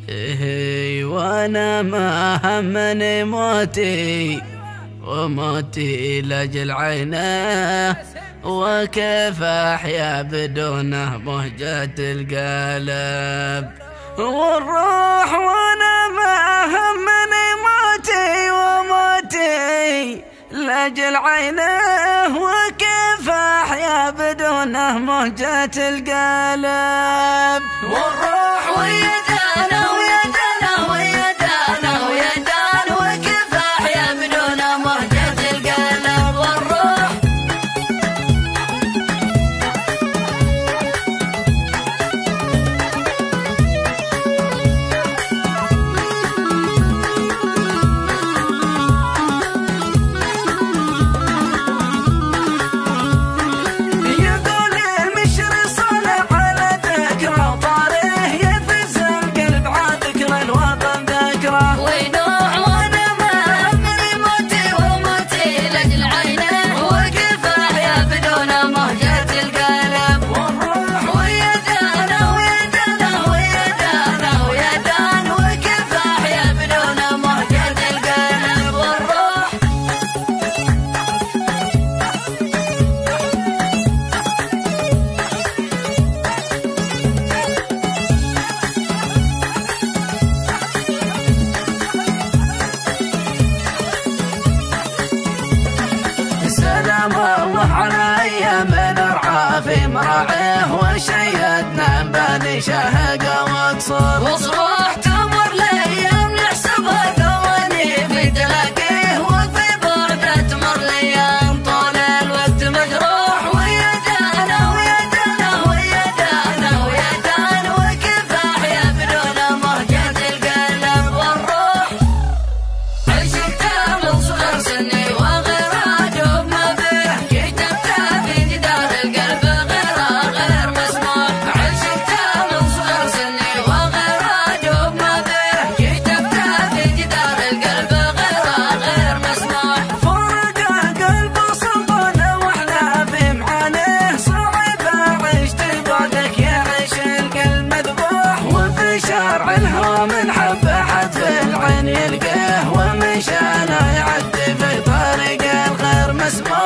وانا ما همني موتي وموتي لاجل عينه، وكيف احيا بدونه مهجة القلب والروح. وانا ما همني موتي وموتي لاجل عينه، وكيف احيا بدونه مهجة القلب والروح. ويدانا ويدانا ويدانا ويدانا، وكيف احيا بدونه مهجة القلب والروح. سلام الله على ايام نرعى في مراعيه، وشيدنا بني شهق وقصر، وصروح تمر الايام نحسبها ثواني في تلاقيه، وفي بعده تمر الايام طول الوقت مجروح. ويدانا ويدانا ويدانا ويدانا، وكيف احيا بدون مهجة القلب والروح. عشقت من صغر سني من حب حتف العين يلقاه، ومشانا يعدي في طريق الغير مسموح.